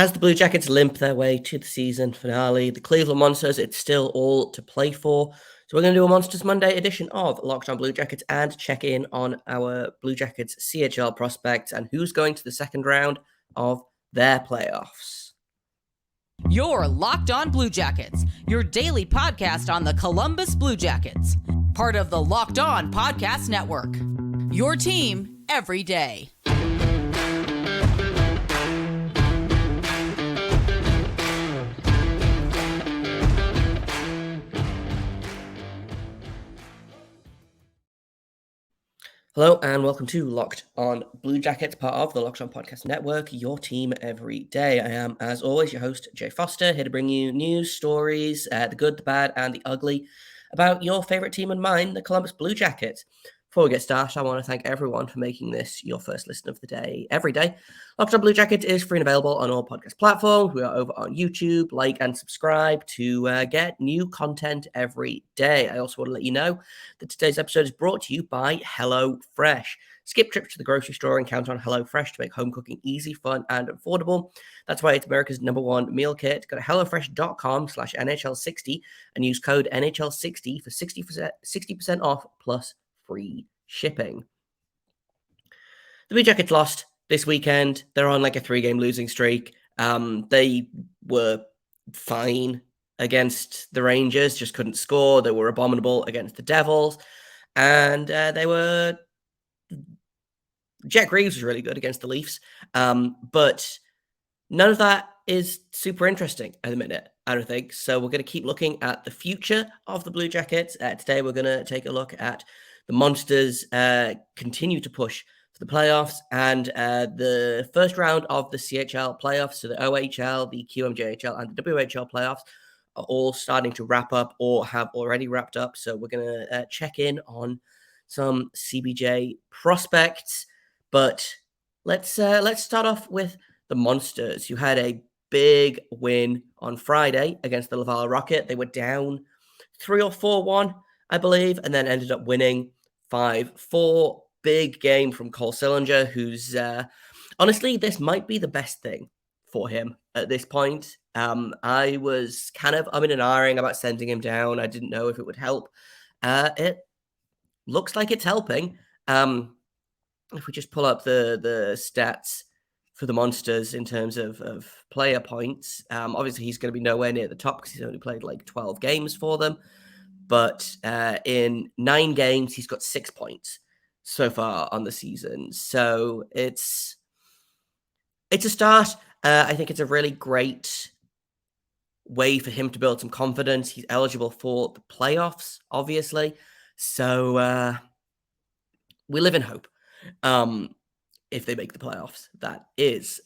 As the Blue Jackets limp their way to the season finale, the Cleveland Monsters, it's still all to play for. So we're going to do a Monsters Monday edition of Locked on Blue Jackets and check in on our Blue Jackets CHL prospects and who's going to the second round of their playoffs. You're Locked on Blue Jackets, your daily podcast on the Columbus Blue Jackets, part of the Locked on Podcast Network. Your team every day. Hello and welcome to Locked on Blue Jackets, part of the Locked on Podcast Network, your team every day. I am, as always, your host, Jay Foster, here to bring you news, stories, the good, the bad, and the ugly about your favorite team and mine, the Columbus Blue Jackets. Before we get started, I want to thank everyone for making this your first listen of the day every day. Locked on Blue Jackets is free and available on all podcast platforms. We are over on YouTube. Like and subscribe to get new content every day. I also want to let you know that today's episode is brought to you by HelloFresh. Skip trips to the grocery store and count on HelloFresh to make home cooking easy, fun, and affordable. That's why it's America's #1 meal kit. Go to HelloFresh.com/NHL60 and use code NHL60 for 60% off plus free shipping. The Blue Jackets lost this weekend. They're on like a 3-game losing streak. They were fine against the Rangers, just couldn't score. They were abominable against the Devils. And Jack Reeves was really good against the Leafs. But none of that is super interesting at the minute, I don't think. So we're going to keep looking at the future of the Blue Jackets. Today we're going to take a look at the Monsters continue to push for the playoffs and the first round of the CHL playoffs. So the OHL, the QMJHL, and the WHL playoffs are all starting to wrap up or have already wrapped up. So we're going to check in on some CBJ prospects. But let's start off with the Monsters, who had a big win on Friday against the Laval Rocket. They were down 3 or 4-1, I believe, and then ended up winning 5-4. Big game from Cole Sillinger, who's honestly, this might be the best thing for him at this point. I was kind of umming and ahhing about sending him down. I didn't know if it would help. It looks like it's helping. If we just pull up the stats for the Monsters in terms of player points, obviously he's going to be nowhere near the top because he's only played like 12 games for them. But in 9 games, he's got 6 points so far on the season. So it's a start. I think it's a really great way for him to build some confidence. He's eligible for the playoffs, obviously. So we live in hope. If they make the playoffs, that is.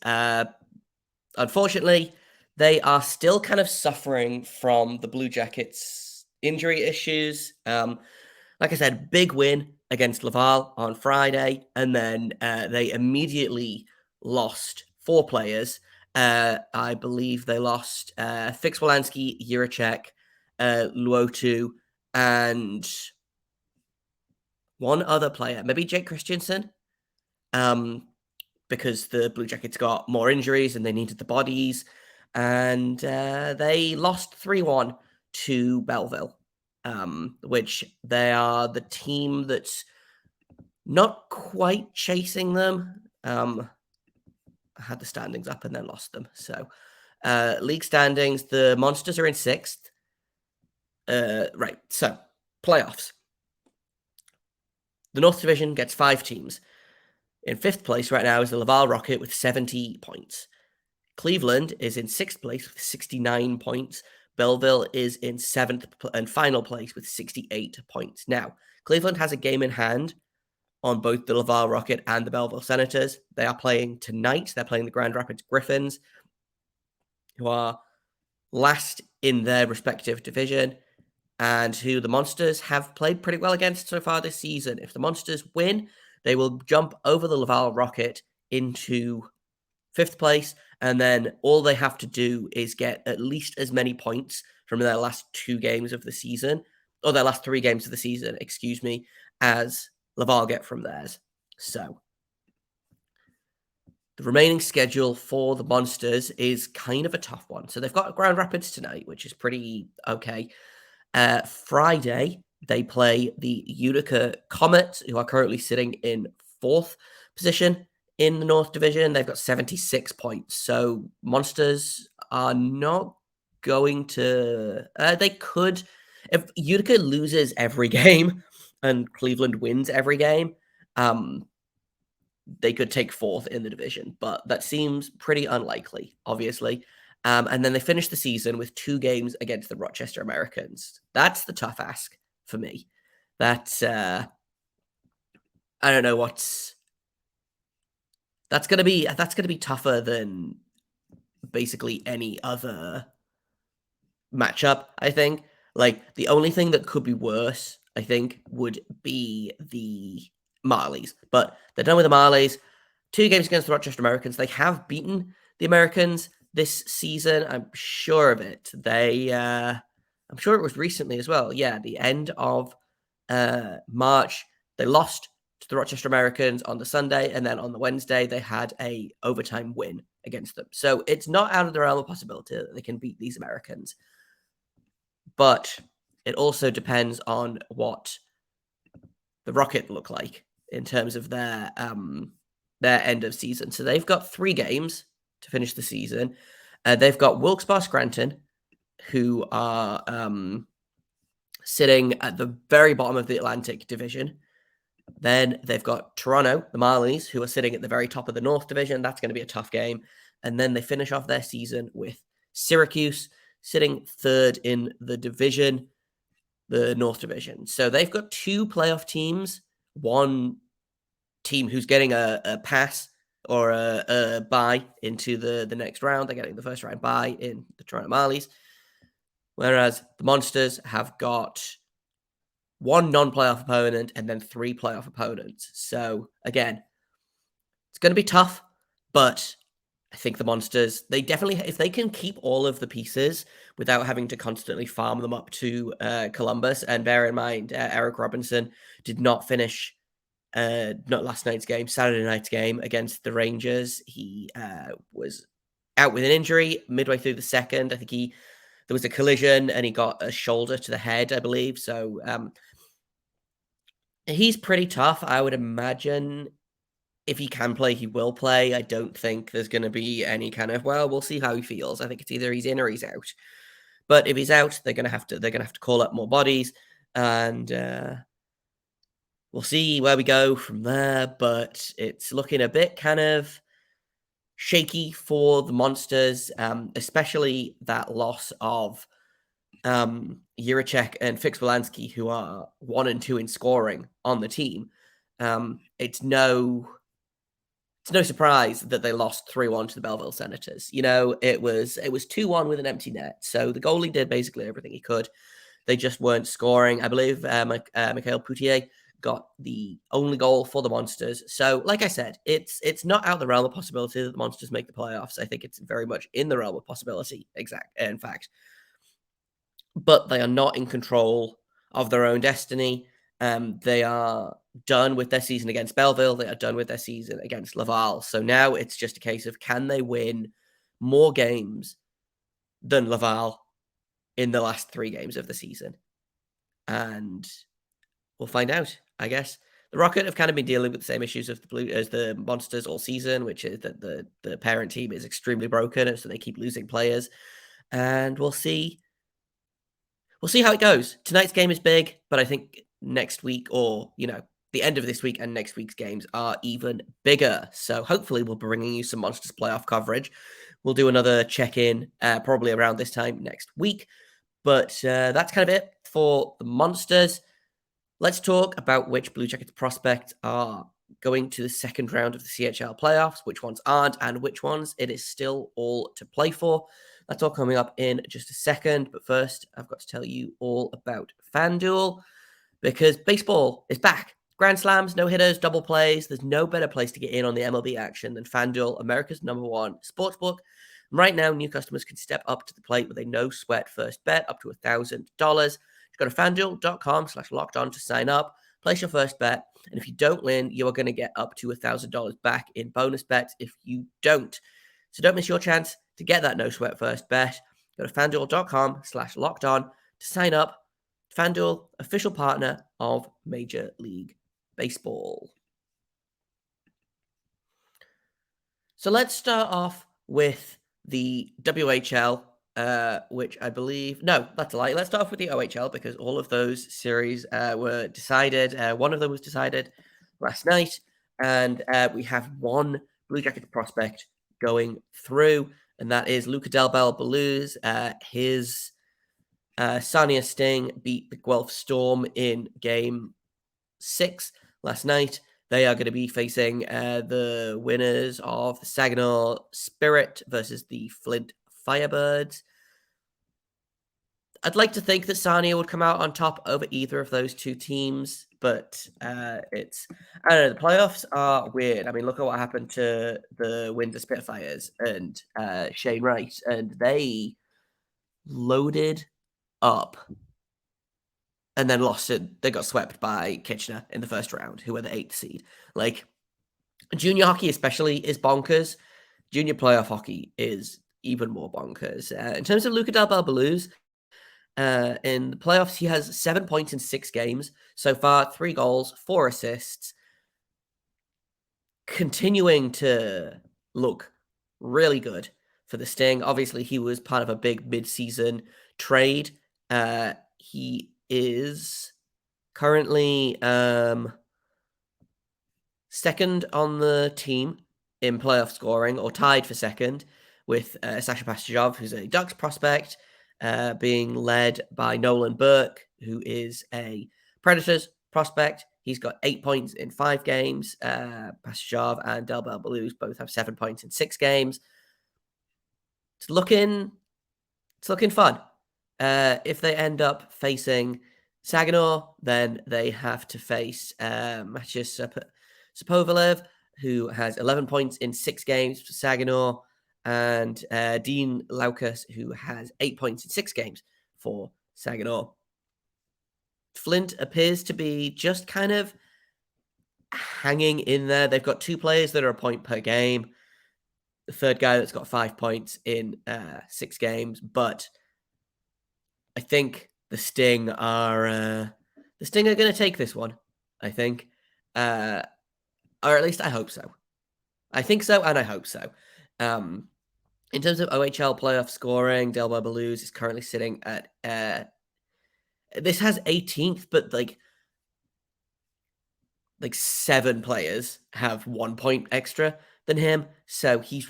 Unfortunately, they are still kind of suffering from the Blue Jackets' injury issues. Like I said, big win against Laval on Friday, and then they immediately lost 4 players. I believe they lost Fix-Wolanski, Jiricek, Luotu, and one other player, maybe Jake Christensen, because the Blue Jackets got more injuries and they needed the bodies. And they lost 3-1 to Belleville, which they are the team that's not quite chasing them. I had the standings up and then lost them. So league standings, the Monsters are in 6th. Right, so playoffs. The North Division gets 5 teams. In 5th place right now is the Laval Rocket with 70 points. Cleveland is in 6th place with 69 points. Belleville is in 7th and final place with 68 points. Now, Cleveland has a game in hand on both the Laval Rocket and the Belleville Senators. They are playing tonight. They're playing the Grand Rapids Griffins, who are last in their respective division and who the Monsters have played pretty well against so far this season. If the Monsters win, they will jump over the Laval Rocket into 5th place, and then all they have to do is get at least as many points from their last 2 games of the season, or their last 3 games of the season, as Laval get from theirs. So the remaining schedule for the Monsters is kind of a tough one. So they've got Grand Rapids tonight, which is pretty okay. Friday, they play the Utica Comets, who are currently sitting in 4th position in the North Division. They've got 76 points. So Monsters are not going to... they could... If Utica loses every game and Cleveland wins every game, they could take 4th in the division, but that seems pretty unlikely, obviously. And then they finish the season with 2 games against the Rochester Americans. That's the tough ask for me. That's I don't know what's that's gonna be tougher than basically any other matchup, I think. Like, the only thing that could be worse, I think, would be the Marlies. But they're done with the Marlies. 2 games against the Rochester Americans. They have beaten the Americans this season. I'm sure of it. I'm sure it was recently as well. Yeah, the end of March, they lost to the Rochester Americans on the Sunday, and then on the Wednesday, they had a overtime win against them. So it's not out of the realm of possibility that they can beat these Americans. But it also depends on what the Rocket look like in terms of their end of season. So they've got 3 games to finish the season. They've got Wilkes-Barre Scranton, who are sitting at the very bottom of the Atlantic Division. Then they've got Toronto, the Marlies, who are sitting at the very top of the North Division. That's going to be a tough game. And then they finish off their season with Syracuse, sitting 3rd in the division, the North Division. So they've got 2 playoff teams, one team who's getting a pass or a bye into the next round. They're getting the first round bye in the Toronto Marlies. Whereas the Monsters have got 1 non-playoff opponent and then 3 playoff opponents. So again, it's going to be tough, but I think the Monsters, they definitely, if they can keep all of the pieces without having to constantly farm them up to Columbus, and bear in mind, Eric Robinson did not finish not last night's game, Saturday night's game against the Rangers. He was out with an injury midway through the second. I think there was a collision and he got a shoulder to the head, I believe. So he's pretty tough. I would imagine if he can play, he will play. I don't think there's going to be any kind of, well, we'll see how he feels. I think it's either he's in or he's out. But if he's out, they're going to have to call up more bodies, and we'll see where we go from there. But it's looking a bit kind of shaky for the Monsters, especially that loss of Jiricek and Fix-Wolanski, who are 1 and 2 in scoring on the team. It's no surprise that they lost 3-1 to the Belleville Senators. You know, it was 2-1 with an empty net. So the goalie did basically everything he could. They just weren't scoring. I believe Mikhail Poutier got the only goal for the Monsters. So, like I said, it's not out of the realm of possibility that the Monsters make the playoffs. I think it's very much in the realm of possibility, in fact. But they are not in control of their own destiny. They are done with their season against Belleville. They are done with their season against Laval. So now it's just a case of, can they win more games than Laval in the last 3 games of the season? And we'll find out, I guess. The Rocket have kind of been dealing with the same issues as the Monsters all season, which is that the parent team is extremely broken, so they keep losing players. And we'll see how it goes. Tonight's game is big, but I think next week, or, the end of this week and next week's games are even bigger. So hopefully we'll be bringing you some Monsters playoff coverage. We'll do another check-in probably around this time next week. But that's kind of it for the Monsters. Let's talk about which Blue Jackets prospects are going to the second round of the CHL playoffs, which ones aren't, and which ones it is still all to play for. That's all coming up in just a second. But first, I've got to tell you all about FanDuel, because baseball is back. Grand slams, no-hitters, double plays. There's no better place to get in on the MLB action than FanDuel, America's #1 sportsbook. Right now, new customers can step up to the plate with a no-sweat first bet up to $1,000. Go to FanDuel.com/lockedon to sign up. place your first bet. And if you don't win, you are going to get up to $1,000 back in bonus bets if you don't. So don't miss your chance to get that no sweat first bet. Go to fanduel.com/lockedon to sign up. FanDuel, official partner of Major League Baseball. So let's start off with the WHL, which I believe... No, that's a lie. Let's start off with the OHL because all of those series were decided. One of them was decided last night, and we have one Blue Jackets prospect going through, and that is Luca Del Bel Belluz. His Sarnia Sting beat the Guelph Storm in Game 6 last night. They are going to be facing the winners of the Saginaw Spirit versus the Flint Firebirds. I'd like to think that Sarnia would come out on top over either of those two teams, but I don't know, the playoffs are weird. I mean, look at what happened to the Windsor Spitfires and Shane Wright, and they loaded up and then lost it. They got swept by Kitchener in the first round, who were the 8th seed. Like, junior hockey especially is bonkers. Junior playoff hockey is even more bonkers. In terms of Luca Del Bel Belluz, in the playoffs, he has 7 points in 6 games. So far, 3 goals, 4 assists. Continuing to look really good for the Sting. Obviously, he was part of a big mid-season trade. He is currently second on the team in playoff scoring, or tied for second, with Sasha Pastujov, who's a Ducks prospect, being led by Nolan Burke, who is a Predators prospect. He's got 8 points in 5 games. Pastujov and Del Bel Belluz both have 7 points in 6 games. It's looking fun. If they end up facing Saginaw, then they have to face Maciej Sapovilev, who has 11 points in 6 games for Saginaw, and Dean Laukas, who has 8 points in 6 games for Saginaw. Flint appears to be just kind of hanging in there. They've got 2 players that are a point per game. The third guy that's got 5 points in 6 games, but I think the Sting are going to take this one. I think, or at least I hope so. I think so, and I hope so. In terms of OHL playoff scoring, Del Bel Belluz is currently sitting at this has 18th, but like 7 players have 1 point extra than him. So he's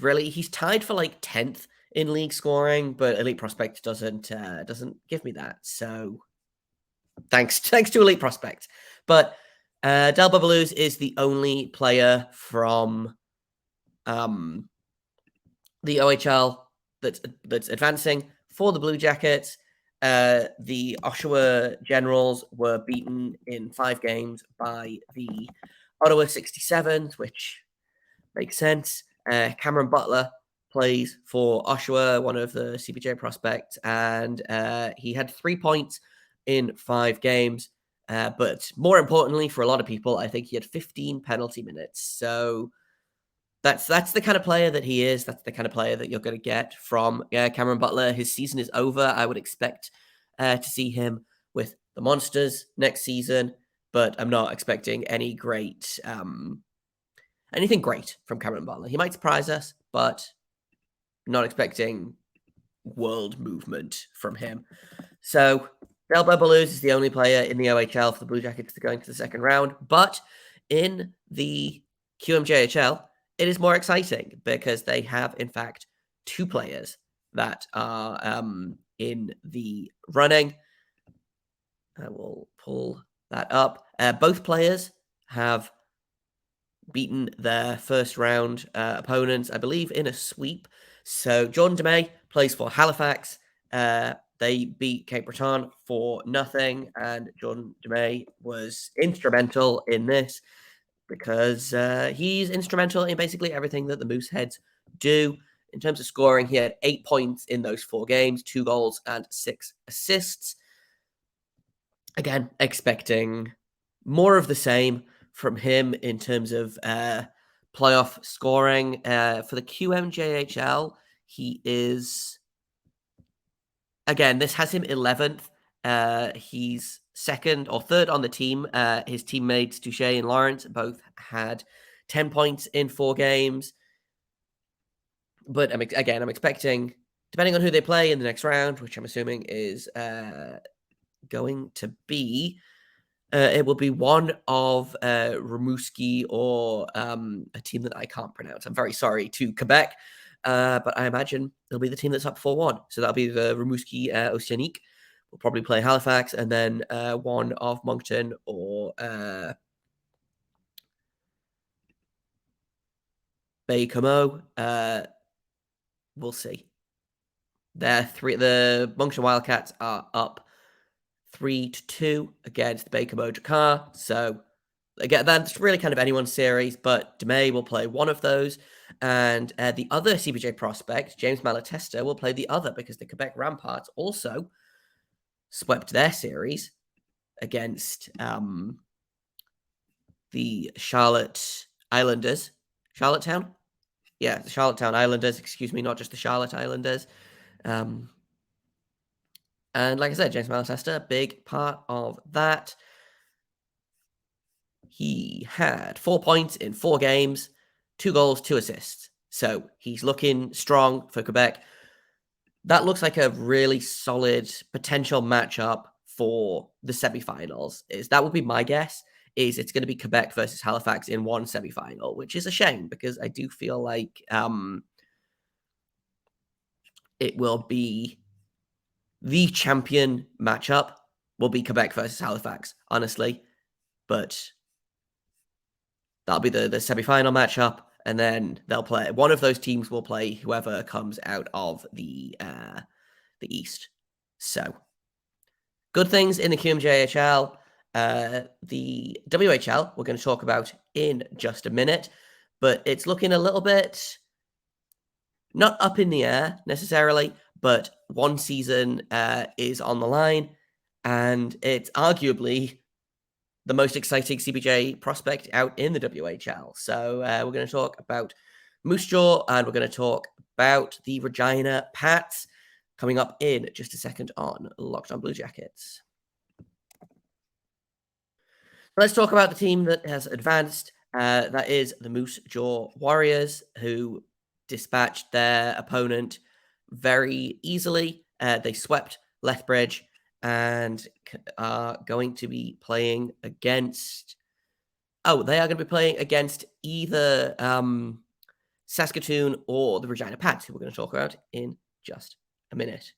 tied for like 10th in league scoring, but Elite Prospect doesn't give me that. So thanks to Elite Prospect. But Del Bel Belluz is the only player from the OHL that's advancing for the Blue Jackets. The Oshawa Generals were beaten in 5 games by the Ottawa 67s, which makes sense. Cameron Butler plays for Oshawa, one of the CBJ prospects, and he had 3 points in 5 games. But more importantly, for a lot of people, I think he had 15 penalty minutes. So that's the kind of player that he is. That's the kind of player that you're going to get from Cameron Butler. His season is over. I would expect to see him with the Monsters next season, but I'm not expecting anything great from Cameron Butler. He might surprise us, but not expecting world movement from him. So Del Bel Belluz is the only player in the OHL for the Blue Jackets to go into the second round. But in the QMJHL, it is more exciting because they have, in fact, 2 players that are in the running. I will pull that up. Both players have beaten their first round opponents, I believe, in a sweep. So Jordan DeMay plays for Halifax. They beat Cape Breton for nothing, and Jordan DeMay was instrumental in this because he's instrumental in basically everything that the Mooseheads do. In terms of scoring, he had 8 points in those 4 games, 2 goals and 6 assists. Again, expecting more of the same from him in terms of playoff scoring. For the QMJHL, he is, again, this has him 11th. He's second or third on the team. His teammates, Touche and Lawrence, both had 10 points in 4 games. But I'm expecting, depending on who they play in the next round, which I'm assuming is going to be, it will be one of Rimouski or a team that I can't pronounce. I'm very sorry to Quebec, but I imagine it'll be the team that's up 4-1. So that'll be the Rimouski Oceanique. We'll probably play Halifax, and then one of Moncton or Baie-Comeau. We'll see. The Moncton Wildcats are up 3-2 against Baie-Comeau Drakkar. So again, that's really kind of anyone's series, but DeMay will play one of those. And the other CBJ prospect, James Malatesta, will play the other, because the Quebec Ramparts also swept their series against the Charlotte Islanders. Charlottetown? Yeah, the Charlottetown Islanders, excuse me, not just the Charlotte Islanders. And like I said, James Malatesta, big part of that. He had 4 points in 4 games, 2 goals, 2 assists. So he's looking strong for Quebec. That looks like a really solid potential matchup for the semifinals. That would be my guess. It's going to be Quebec versus Halifax in one semifinal, which is a shame, because I do feel like it will be the champion matchup will be Quebec versus Halifax, honestly. But that'll be the semifinal matchup, and then they'll play. One of those teams will play whoever comes out of the East. So, good things in the QMJHL. The WHL we're going to talk about in just a minute, but it's looking a little bit not up in the air necessarily, but one season is on the line, and it's arguably the most exciting CBJ prospect out in the WHL. So we're going to talk about Moose Jaw, and we're going to talk about the Regina Pats coming up in just a second on Locked On Blue Jackets. Let's talk about the team that has advanced. That is the Moose Jaw Warriors, who dispatched their opponent very easily. They swept Lethbridge and are going to be playing against... Oh, they are going to be playing against either Saskatoon or the Regina Pats, who we're going to talk about in just a minute.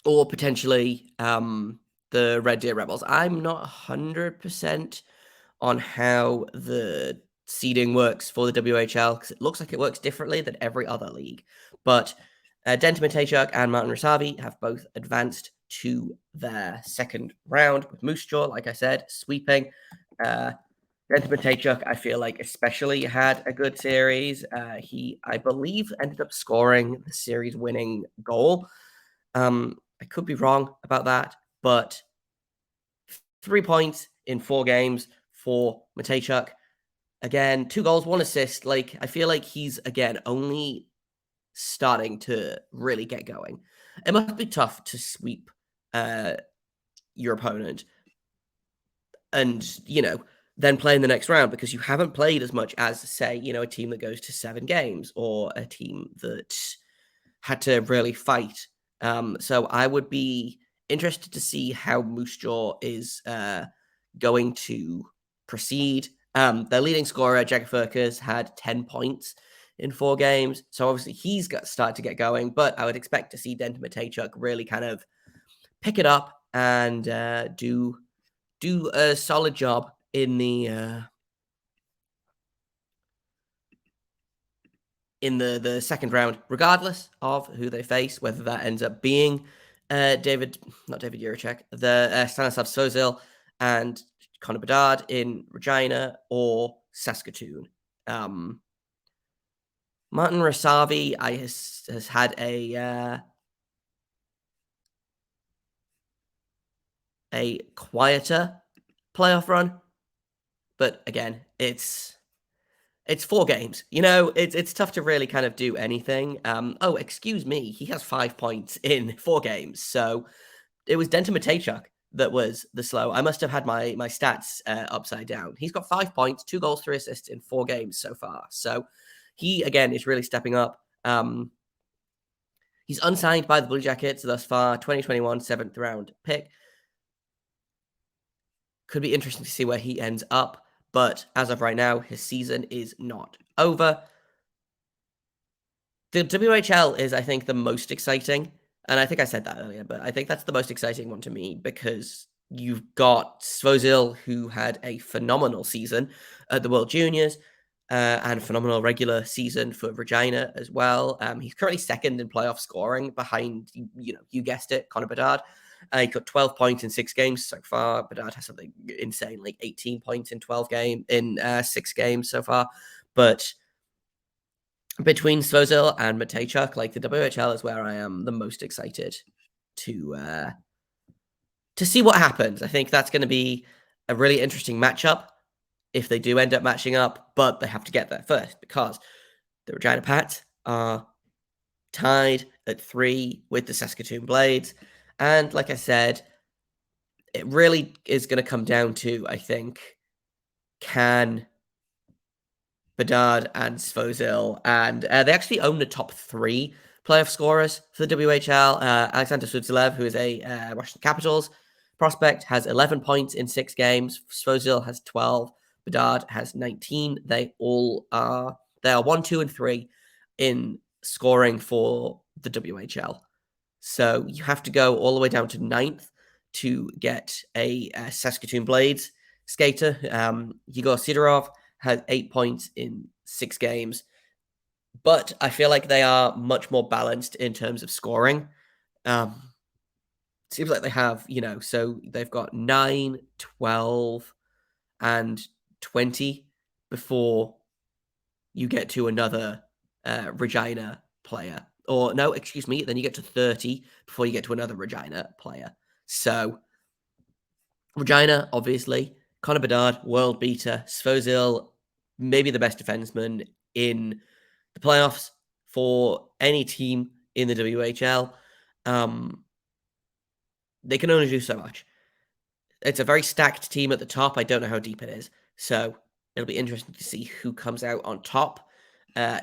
Or potentially the Red Deer Rebels. I'm not 100% on how the seeding works for the WHL, because it looks like it works differently than every other league. But Denton Matejchuk and Martin Rasavi have both advanced to their second round with Moose Jaw, like I said, sweeping. Denton Matejchuk, I feel like, especially had a good series. He, I believe, ended up scoring the series-winning goal. I could be wrong about that, but 3 points in 4 games for Matejchuk. Again, 2 goals, 1 assist. Like, I feel like he's, again, only starting to really get going. It must be tough to sweep your opponent and, then play in the next round, because you haven't played as much as, say, a team that goes to 7 games, or a team that had to really fight. So I would be interested to see how Moose Jaw is going to proceed. Their leading scorer, Jagger Furkers, had 10 points in 4 games. So obviously he's started to get going, but I would expect to see Denton Matejchuk really kind of pick it up and do a solid job in the second round, regardless of who they face, whether that ends up being not David Juracek, the Stanislav Svozil and Connor Bedard in Regina, or Saskatoon. Martin Rasavi has had a a quieter playoff run. But again, it's 4 games. It's tough to really kind of do anything. Oh, excuse me. He has 5 points in 4 games. So it was Denton Matejchuk that was the slow. I must have had my stats upside down. He's got 5 points, 2 goals, 3 assists in 4 games so far. So he, again, is really stepping up. He's unsigned by the Blue Jackets thus far, 2021 7th round pick. Could be interesting to see where he ends up. But as of right now, his season is not over. The WHL is, I think, the most exciting. And I think I said that earlier, but I think that's the most exciting one to me because you've got Svozil, who had a phenomenal season at the World Juniors and a phenomenal regular season for Regina as well. He's currently second in playoff scoring behind, you guessed it, Connor Bedard. He got 12 points in 6 games so far. Bedard has something insane, like 18 points in 6 games so far. But between Svozil and Matejchuk, like the WHL is where I am the most excited to see what happens. I think that's going to be a really interesting matchup if they do end up matching up, but they have to get there first because the Regina Pats are tied at 3 with the Saskatoon Blades. And like I said, it really is going to come down to, I think, can Bedard and Svozil, and they actually own the top 3 playoff scorers for the WHL. Alexander Sudzilev, who is a Washington Capitals prospect, has 11 points in 6 games. Svozil has 12. Bedard has 19. They are 1, 2, and 3 in scoring for the WHL. So you have to go all the way down to 9th to get a Saskatoon Blades skater. Yegor Sidorov has 8 points in 6 games. But I feel like they are much more balanced in terms of scoring. Seems like they have, so they've got 9, 12, and 20 before you get to another Regina player. Or no, excuse me, then you get to 30 before you get to another Regina player. So Regina, obviously, Connor Bedard, world beater, Svozil, maybe the best defenseman in the playoffs for any team in the WHL. They can only do so much. It's a very stacked team at the top. I don't know how deep it is. So it'll be interesting to see who comes out on top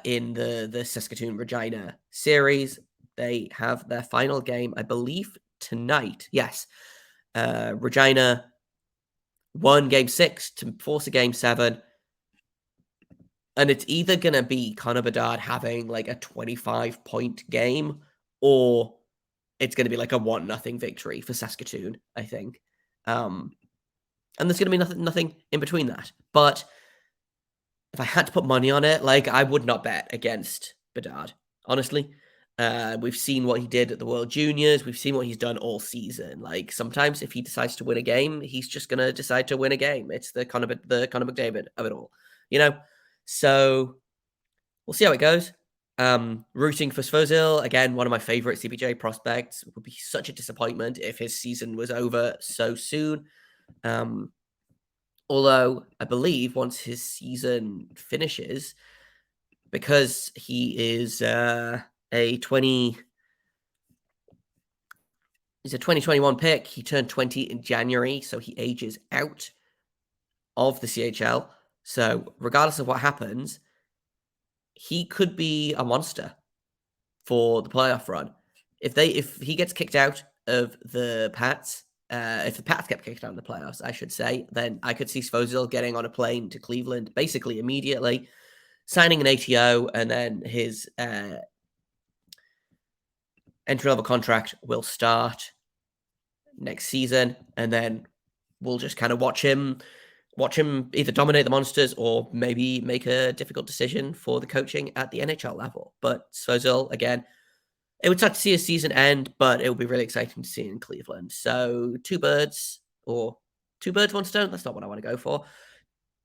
in the Saskatoon-Regina series. They have their final game, I believe, tonight. Yes. Regina won Game 6 to force a Game 7. And it's either going to be Connor Bedard having like a 25-point game or it's going to be like a 1-0 victory for Saskatoon, I think. And there's going to be nothing in between that. But if I had to put money on it, like I would not bet against Bedard, honestly. We've seen what he did at the World Juniors. We've seen what he's done all season. Like sometimes if he decides to win a game, he's just going to decide to win a game. It's the Conor McDavid of it all, So we'll see how it goes. Rooting for Svozil, again, one of my favorite CBJ prospects. It would be such a disappointment if his season was over so soon. Although I believe once his season finishes, because he is a 2021 pick, he turned 20 in January, so he ages out of the CHL. So regardless of what happens, he could be a monster for the playoff run. If he gets kicked out of the Pats, if the Pats get kicked out of the playoffs, I should say, then I could see Svozil getting on a plane to Cleveland basically immediately, signing an ATO, and then his entry-level contract will start next season, and then we'll just kind of watch him either dominate the Monsters or maybe make a difficult decision for the coaching at the NHL level. But Svozil, again, it would suck to see his season end, but it would be really exciting to see in Cleveland. So 2 birds, 1 stone. That's not what I want to go for.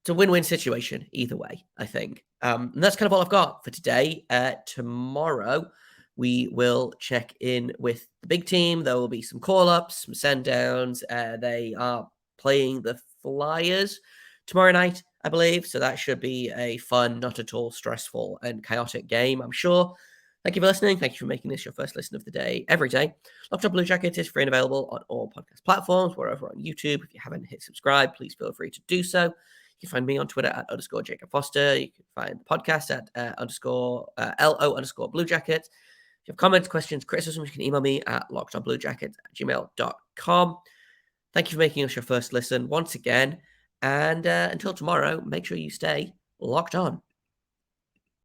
It's a win-win situation either way, I think. And that's kind of all I've got for today. Tomorrow, we will check in with the big team. There will be some call-ups, some send-downs. They are playing the Flyers tomorrow night, I believe. So that should be a fun, not at all stressful and chaotic game, I'm sure. Thank you for listening. Thank you for making this your first listen of the day every day. Locked On Blue Jackets is free and available on all podcast platforms. We're over on YouTube. If you haven't hit subscribe, please feel free to do so. You can find me on Twitter at _Jacob Foster. You can find the podcast at _LO_Blue Jackets. If you have comments, questions, criticisms, you can email me at lockedonbluejackets@gmail.com. Thank you for making us your first listen once again. And until tomorrow, make sure you stay locked on.